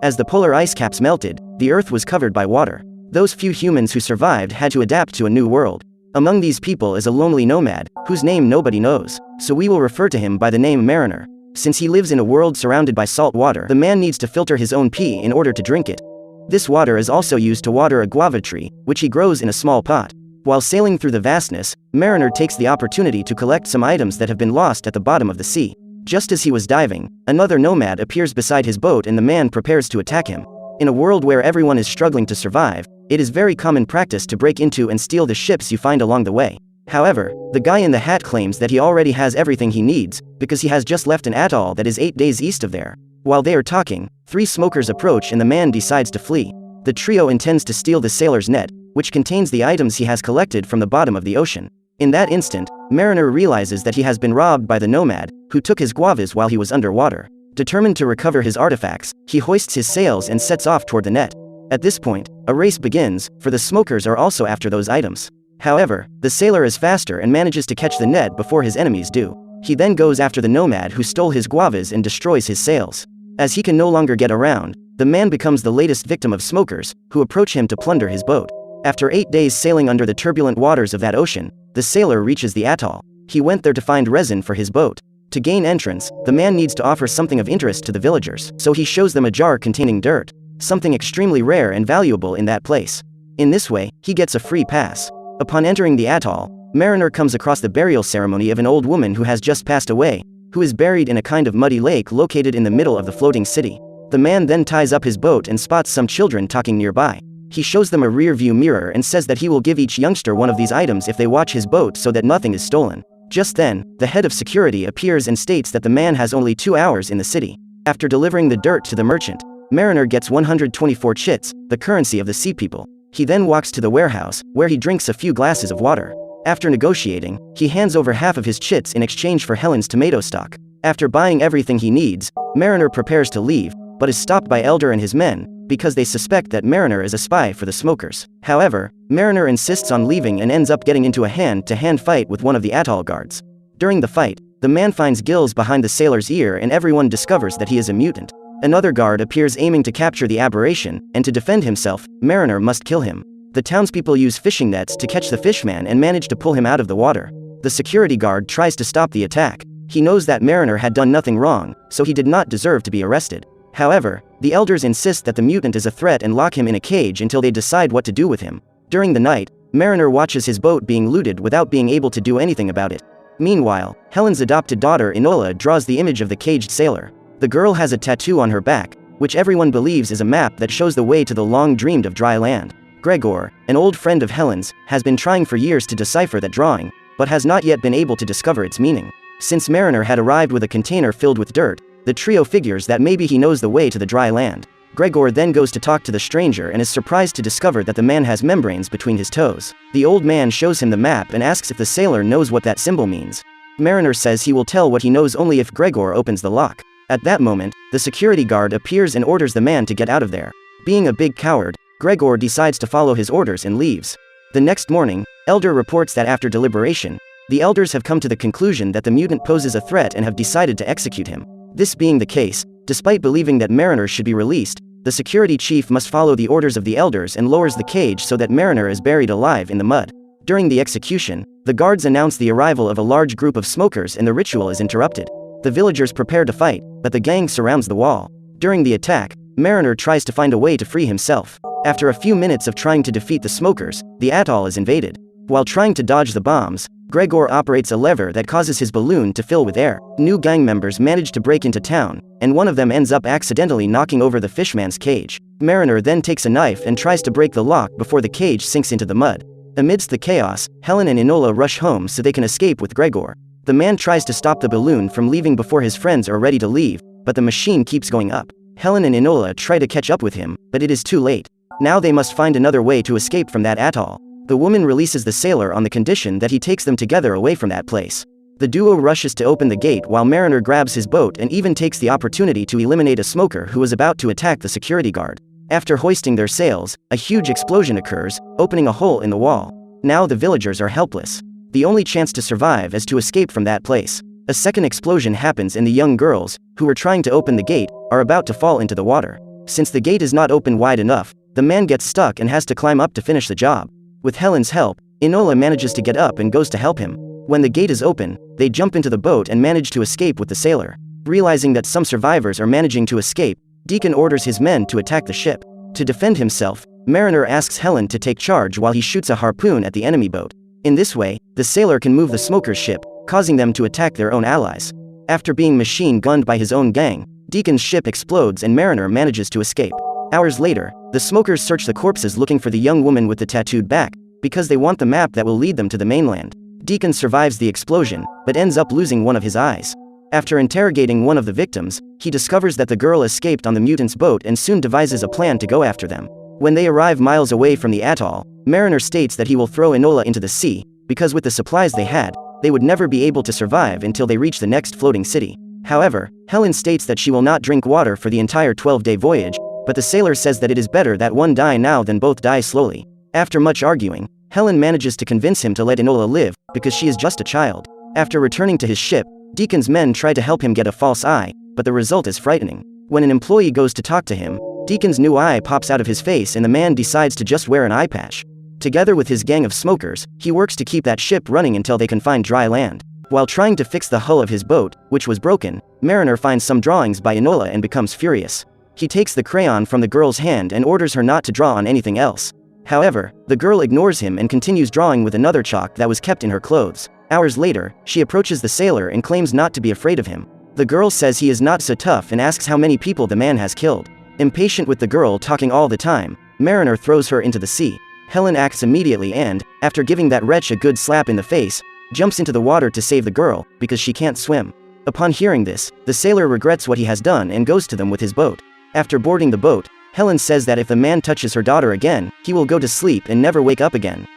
As the polar ice caps melted, the Earth was covered by water. Those few humans who survived had to adapt to a new world. Among these people is a lonely nomad, whose name nobody knows, so we will refer to him by the name Mariner. Since he lives in a world surrounded by salt water, the man needs to filter his own pee in order to drink it. This water is also used to water a guava tree, which he grows in a small pot. While sailing through the vastness, Mariner takes the opportunity to collect some items that have been lost at the bottom of the sea. Just as he was diving, another nomad appears beside his boat and the man prepares to attack him. In a world where everyone is struggling to survive, it is very common practice to break into and steal the ships you find along the way. However, the guy in the hat claims that he already has everything he needs, because he has just left an atoll that is 8 days east of there. While they are talking, 3 smokers approach and the man decides to flee. The trio intends to steal the sailor's net, which contains the items he has collected from the bottom of the ocean. In that instant, Mariner realizes that he has been robbed by the nomad, who took his guavas while he was underwater. Determined to recover his artifacts, he hoists his sails and sets off toward the net. At this point, a race begins, for the smokers are also after those items. However, the sailor is faster and manages to catch the net before his enemies do. He then goes after the nomad who stole his guavas and destroys his sails. As he can no longer get around, the man becomes the latest victim of smokers, who approach him to plunder his boat. After 8 days sailing under the turbulent waters of that ocean, the sailor reaches the atoll. He went there to find resin for his boat. To gain entrance, the man needs to offer something of interest to the villagers, so he shows them a jar containing dirt, something extremely rare and valuable in that place. In this way, he gets a free pass. Upon entering the atoll, Mariner comes across the burial ceremony of an old woman who has just passed away, who is buried in a kind of muddy lake located in the middle of the floating city. The man then ties up his boat and spots some children talking nearby. He shows them a rear-view mirror and says that he will give each youngster one of these items if they watch his boat so that nothing is stolen. Just then, the head of security appears and states that the man has only 2 hours in the city. After delivering the dirt to the merchant, Mariner gets 124 chits, the currency of the sea people. He then walks to the warehouse, where he drinks a few glasses of water. After negotiating, he hands over half of his chits in exchange for Helen's tomato stock. After buying everything he needs, Mariner prepares to leave, but is stopped by Elder and his men, because they suspect that Mariner is a spy for the smokers. However, Mariner insists on leaving and ends up getting into a hand-to-hand fight with one of the atoll guards. During the fight, the man finds gills behind the sailor's ear and everyone discovers that he is a mutant. Another guard appears aiming to capture the aberration, and to defend himself, Mariner must kill him. The townspeople use fishing nets to catch the fishman and manage to pull him out of the water. The security guard tries to stop the attack. He knows that Mariner had done nothing wrong, so he did not deserve to be arrested. However, the elders insist that the mutant is a threat and lock him in a cage until they decide what to do with him. During the night, Mariner watches his boat being looted without being able to do anything about it. Meanwhile, Helen's adopted daughter Enola draws the image of the caged sailor. The girl has a tattoo on her back, which everyone believes is a map that shows the way to the long-dreamed of dry land. Gregor, an old friend of Helen's, has been trying for years to decipher that drawing, but has not yet been able to discover its meaning. Since Mariner had arrived with a container filled with dirt, the trio figures that maybe he knows the way to the dry land. Gregor then goes to talk to the stranger and is surprised to discover that the man has membranes between his toes. The old man shows him the map and asks if the sailor knows what that symbol means. Mariner says he will tell what he knows only if Gregor opens the lock. At that moment, the security guard appears and orders the man to get out of there. Being a big coward, Gregor decides to follow his orders and leaves. The next morning, Elder reports that after deliberation, the elders have come to the conclusion that the mutant poses a threat and have decided to execute him. This being the case, despite believing that Mariner should be released, the security chief must follow the orders of the elders and lowers the cage so that Mariner is buried alive in the mud. During the execution, the guards announce the arrival of a large group of smokers and the ritual is interrupted. The villagers prepare to fight, but the gang surrounds the wall. During the attack, Mariner tries to find a way to free himself. After a few minutes of trying to defeat the smokers, the atoll is invaded. While trying to dodge the bombs, Gregor operates a lever that causes his balloon to fill with air. New gang members manage to break into town, and one of them ends up accidentally knocking over the fishman's cage. Mariner then takes a knife and tries to break the lock before the cage sinks into the mud. Amidst the chaos, Helen and Enola rush home so they can escape with Gregor. The man tries to stop the balloon from leaving before his friends are ready to leave, but the machine keeps going up. Helen and Enola try to catch up with him, but it is too late. Now they must find another way to escape from that atoll. The woman releases the sailor on the condition that he takes them together away from that place. The duo rushes to open the gate while Mariner grabs his boat and even takes the opportunity to eliminate a smoker who was about to attack the security guard. After hoisting their sails, a huge explosion occurs, opening a hole in the wall. Now the villagers are helpless. The only chance to survive is to escape from that place. A second explosion happens and the young girls, who were trying to open the gate, are about to fall into the water. Since the gate is not open wide enough, the man gets stuck and has to climb up to finish the job. With Helen's help, Enola manages to get up and goes to help him. When the gate is open, they jump into the boat and manage to escape with the sailor. Realizing that some survivors are managing to escape, Deacon orders his men to attack the ship. To defend himself, Mariner asks Helen to take charge while he shoots a harpoon at the enemy boat. In this way, the sailor can move the smoker's ship, causing them to attack their own allies. After being machine-gunned by his own gang, Deacon's ship explodes and Mariner manages to escape. Hours later, the smokers search the corpses looking for the young woman with the tattooed back, because they want the map that will lead them to the mainland. Deacon survives the explosion, but ends up losing one of his eyes. After interrogating one of the victims, he discovers that the girl escaped on the mutants' boat and soon devises a plan to go after them. When they arrive miles away from the atoll, Mariner states that he will throw Enola into the sea, because with the supplies they had, they would never be able to survive until they reach the next floating city. However, Helen states that she will not drink water for the entire 12-day voyage, but the sailor says that it is better that one die now than both die slowly. After much arguing, Helen manages to convince him to let Enola live, because she is just a child. After returning to his ship, Deacon's men try to help him get a false eye, but the result is frightening. When an employee goes to talk to him, Deacon's new eye pops out of his face and the man decides to just wear an eye patch. Together with his gang of smokers, he works to keep that ship running until they can find dry land. While trying to fix the hull of his boat, which was broken, Mariner finds some drawings by Enola and becomes furious. He takes the crayon from the girl's hand and orders her not to draw on anything else. However, the girl ignores him and continues drawing with another chalk that was kept in her clothes. Hours later, she approaches the sailor and claims not to be afraid of him. The girl says he is not so tough and asks how many people the man has killed. Impatient with the girl talking all the time, Mariner throws her into the sea. Helen acts immediately and, after giving that wretch a good slap in the face, jumps into the water to save the girl, because she can't swim. Upon hearing this, the sailor regrets what he has done and goes to them with his boat. After boarding the boat, Helen says that if the man touches her daughter again, he will go to sleep and never wake up again.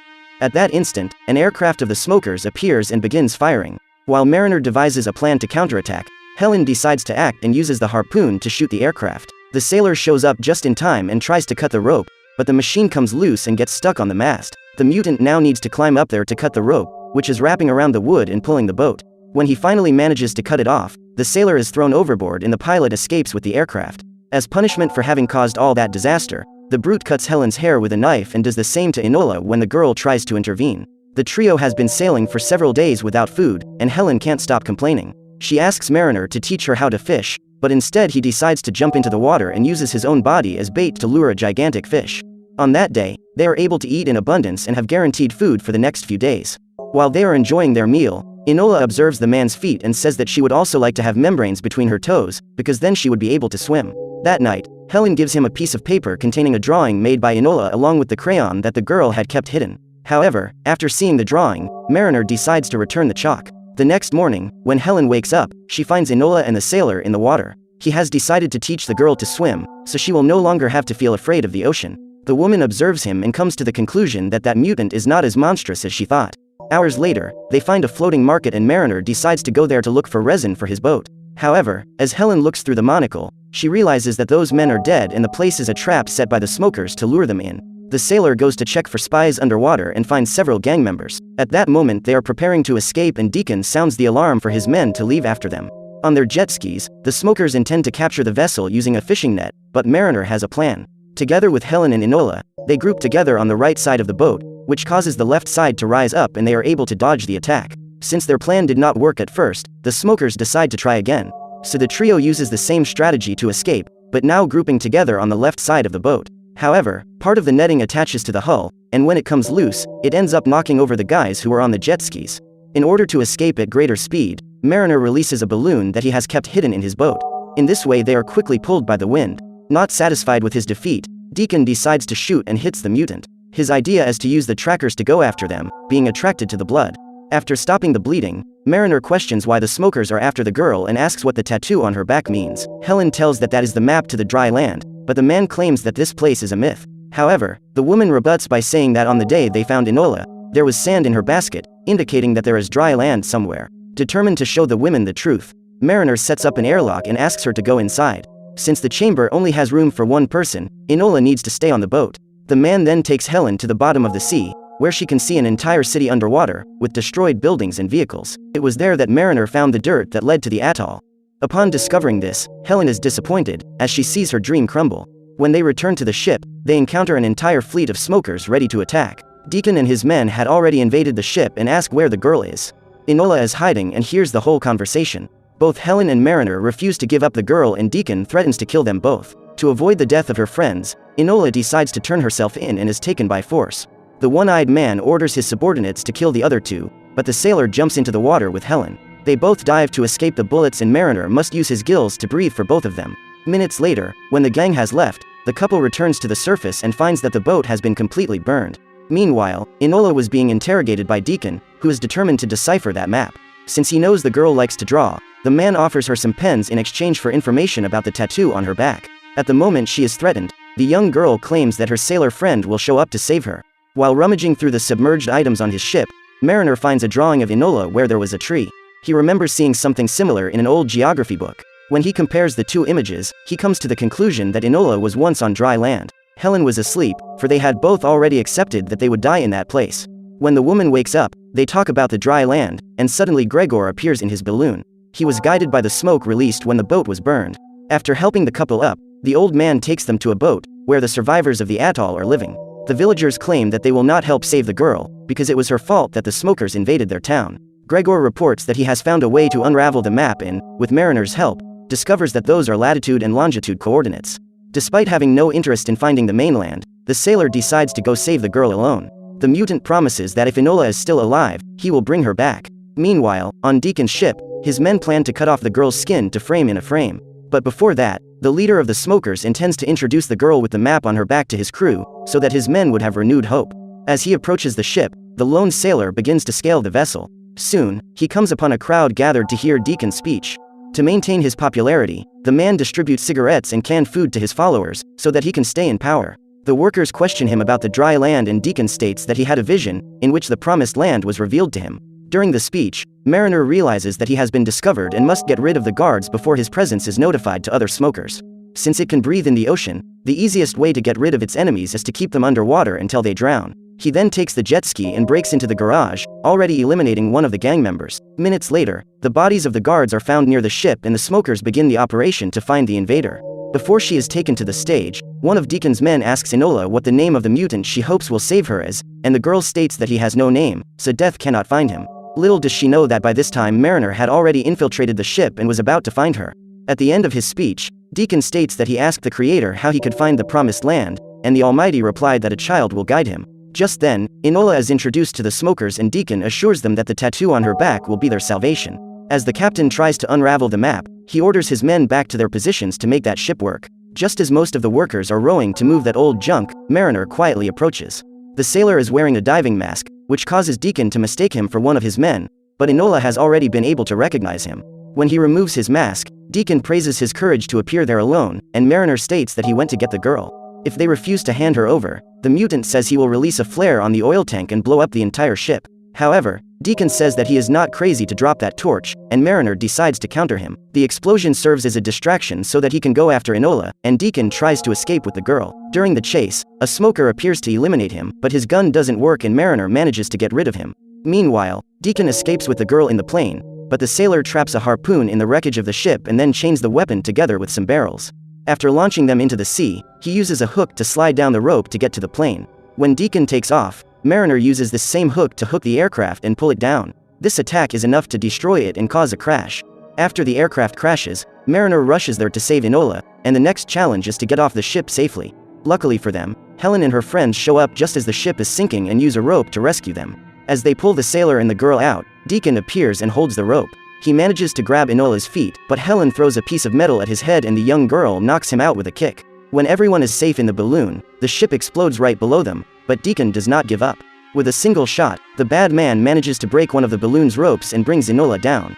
At that instant, an aircraft of the smokers appears and begins firing. While Mariner devises a plan to counterattack, Helen decides to act and uses the harpoon to shoot the aircraft. The sailor shows up just in time and tries to cut the rope, but the machine comes loose and gets stuck on the mast. The mutant now needs to climb up there to cut the rope, which is wrapping around the wood and pulling the boat. When he finally manages to cut it off, the sailor is thrown overboard and the pilot escapes with the aircraft. As punishment for having caused all that disaster, the brute cuts Helen's hair with a knife and does the same to Enola when the girl tries to intervene. The trio has been sailing for several days without food, and Helen can't stop complaining. She asks Mariner to teach her how to fish, but instead he decides to jump into the water and uses his own body as bait to lure a gigantic fish. On that day, they are able to eat in abundance and have guaranteed food for the next few days. While they are enjoying their meal, Enola observes the man's feet and says that she would also like to have membranes between her toes, because then she would be able to swim. That night, Helen gives him a piece of paper containing a drawing made by Enola along with the crayon that the girl had kept hidden. However, after seeing the drawing, Mariner decides to return the chalk. The next morning, when Helen wakes up, she finds Enola and the sailor in the water. He has decided to teach the girl to swim, so she will no longer have to feel afraid of the ocean. The woman observes him and comes to the conclusion that that mutant is not as monstrous as she thought. Hours later, they find a floating market and Mariner decides to go there to look for resin for his boat. However, as Helen looks through the monocle, she realizes that those men are dead and the place is a trap set by the smokers to lure them in. The sailor goes to check for spies underwater and finds several gang members. At that moment they are preparing to escape and Deacon sounds the alarm for his men to leave after them. On their jet skis, the smokers intend to capture the vessel using a fishing net, but Mariner has a plan. Together with Helen and Enola, they group together on the right side of the boat, which causes the left side to rise up and they are able to dodge the attack. Since their plan did not work at first, the smokers decide to try again. So the trio uses the same strategy to escape, but now grouping together on the left side of the boat. However, part of the netting attaches to the hull, and when it comes loose, it ends up knocking over the guys who are on the jet skis. In order to escape at greater speed, Mariner releases a balloon that he has kept hidden in his boat. In this way they are quickly pulled by the wind. Not satisfied with his defeat, Deacon decides to shoot and hits the mutant. His idea is to use the trackers to go after them, being attracted to the blood. After stopping the bleeding, Mariner questions why the smokers are after the girl and asks what the tattoo on her back means. Helen tells that is the map to the dry land, but the man claims that this place is a myth. However, the woman rebuts by saying that on the day they found Enola, there was sand in her basket, indicating that there is dry land somewhere. Determined to show the women the truth, Mariner sets up an airlock and asks her to go inside. Since the chamber only has room for one person, Enola needs to stay on the boat. The man then takes Helen to the bottom of the sea, where she can see an entire city underwater, with destroyed buildings and vehicles. It was there that Mariner found the dirt that led to the atoll. Upon discovering this, Helen is disappointed, as she sees her dream crumble. When they return to the ship, they encounter an entire fleet of smokers ready to attack. Deacon and his men had already invaded the ship and ask where the girl is. Enola is hiding and hears the whole conversation. Both Helen and Mariner refuse to give up the girl, and Deacon threatens to kill them both. To avoid the death of her friends, Enola decides to turn herself in and is taken by force. The one-eyed man orders his subordinates to kill the other two, but the sailor jumps into the water with Helen. They both dive to escape the bullets, and Mariner must use his gills to breathe for both of them. Minutes later, when the gang has left, the couple returns to the surface and finds that the boat has been completely burned. Meanwhile, Enola was being interrogated by Deacon, who is determined to decipher that map. Since he knows the girl likes to draw, the man offers her some pens in exchange for information about the tattoo on her back. At the moment she is threatened, the young girl claims that her sailor friend will show up to save her. While rummaging through the submerged items on his ship, Mariner finds a drawing of Enola where there was a tree. He remembers seeing something similar in an old geography book. When he compares the two images, he comes to the conclusion that Enola was once on dry land. Helen was asleep, for they had both already accepted that they would die in that place. When the woman wakes up, they talk about the dry land, and suddenly Gregor appears in his balloon. He was guided by the smoke released when the boat was burned. After helping the couple up, the old man takes them to a boat, where the survivors of the atoll are living. The villagers claim that they will not help save the girl, because it was her fault that the smokers invaded their town. Gregor reports that he has found a way to unravel the map and, with Mariner's help, discovers that those are latitude and longitude coordinates. Despite having no interest in finding the mainland, the sailor decides to go save the girl alone. The mutant promises that if Enola is still alive, he will bring her back. Meanwhile, on Deacon's ship, his men plan to cut off the girl's skin to frame in a frame. But before that, the leader of the smokers intends to introduce the girl with the map on her back to his crew, so that his men would have renewed hope. As he approaches the ship, the lone sailor begins to scale the vessel. Soon, he comes upon a crowd gathered to hear Deacon's speech. To maintain his popularity, the man distributes cigarettes and canned food to his followers, so that he can stay in power. The workers question him about the dry land, and Deacon states that he had a vision, in which the promised land was revealed to him. During the speech, Mariner realizes that he has been discovered and must get rid of the guards before his presence is notified to other smokers. Since it can breathe in the ocean, the easiest way to get rid of its enemies is to keep them underwater until they drown. He then takes the jet ski and breaks into the garage, already eliminating one of the gang members. Minutes later, the bodies of the guards are found near the ship, and the smokers begin the operation to find the invader. Before she is taken to the stage, one of Deacon's men asks Enola what the name of the mutant she hopes will save her is, and the girl states that he has no name, so Death cannot find him. Little does she know that by this time Mariner had already infiltrated the ship and was about to find her. At the end of his speech, Deacon states that he asked the Creator how he could find the Promised Land, and the Almighty replied that a child will guide him. Just then, Enola is introduced to the smokers, and Deacon assures them that the tattoo on her back will be their salvation. As the captain tries to unravel the map, he orders his men back to their positions to make that ship work. Just as most of the workers are rowing to move that old junk, Mariner quietly approaches. The sailor is wearing a diving mask, which causes Deacon to mistake him for one of his men, but Enola has already been able to recognize him. When he removes his mask, Deacon praises his courage to appear there alone, and Mariner states that he went to get the girl. If they refuse to hand her over, the mutant says he will release a flare on the oil tank and blow up the entire ship. However, Deacon says that he is not crazy to drop that torch, and Mariner decides to counter him. The explosion serves as a distraction so that he can go after Enola, and Deacon tries to escape with the girl. During the chase, a smoker appears to eliminate him, but his gun doesn't work and Mariner manages to get rid of him. Meanwhile, Deacon escapes with the girl in the plane, but the sailor traps a harpoon in the wreckage of the ship and then chains the weapon together with some barrels. After launching them into the sea, he uses a hook to slide down the rope to get to the plane. When Deacon takes off, Mariner uses this same hook to hook the aircraft and pull it down. This attack is enough to destroy it and cause a crash. After the aircraft crashes, Mariner rushes there to save Enola, and the next challenge is to get off the ship safely. Luckily for them, Helen and her friends show up just as the ship is sinking and use a rope to rescue them. As they pull the sailor and the girl out, Deacon appears and holds the rope. He manages to grab Enola's feet, but Helen throws a piece of metal at his head and the young girl knocks him out with a kick. When everyone is safe in the balloon, the ship explodes right below them, but Deacon does not give up. With a single shot, the bad man manages to break one of the balloon's ropes and brings Enola down.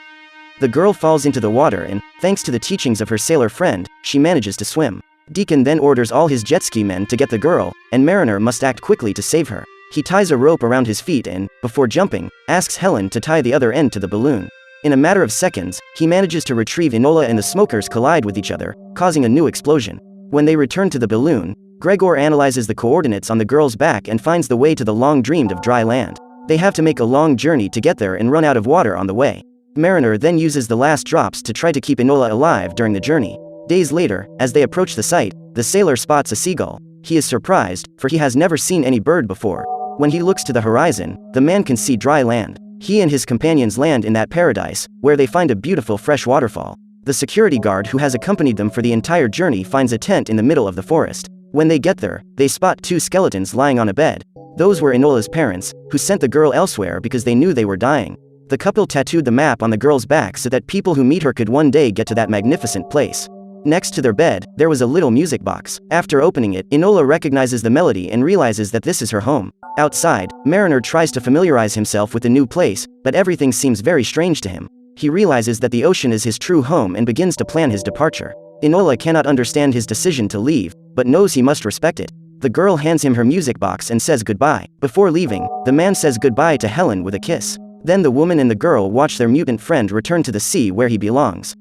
The girl falls into the water and, thanks to the teachings of her sailor friend, she manages to swim. Deacon then orders all his jet ski men to get the girl, and Mariner must act quickly to save her. He ties a rope around his feet and, before jumping, asks Helen to tie the other end to the balloon. In a matter of seconds, he manages to retrieve Enola and the smokers collide with each other, causing a new explosion. When they return to the balloon, Gregor analyzes the coordinates on the girl's back and finds the way to the long-dreamed of dry land. They have to make a long journey to get there and run out of water on the way. Mariner then uses the last drops to try to keep Enola alive during the journey. Days later, as they approach the site, the sailor spots a seagull. He is surprised, for he has never seen any bird before. When he looks to the horizon, the man can see dry land. He and his companions land in that paradise, where they find a beautiful fresh waterfall. The security guard who has accompanied them for the entire journey finds a tent in the middle of the forest. When they get there, they spot 2 skeletons lying on a bed. Those were Enola's parents, who sent the girl elsewhere because they knew they were dying. The couple tattooed the map on the girl's back so that people who meet her could one day get to that magnificent place. Next to their bed, there was a little music box. After opening it, Enola recognizes the melody and realizes that this is her home. Outside, Mariner tries to familiarize himself with the new place, but everything seems very strange to him. He realizes that the ocean is his true home and begins to plan his departure. Enola cannot understand his decision to leave, but knows he must respect it. The girl hands him her music box and says goodbye. Before leaving, the man says goodbye to Helen with a kiss. Then the woman and the girl watch their mutant friend return to the sea where he belongs.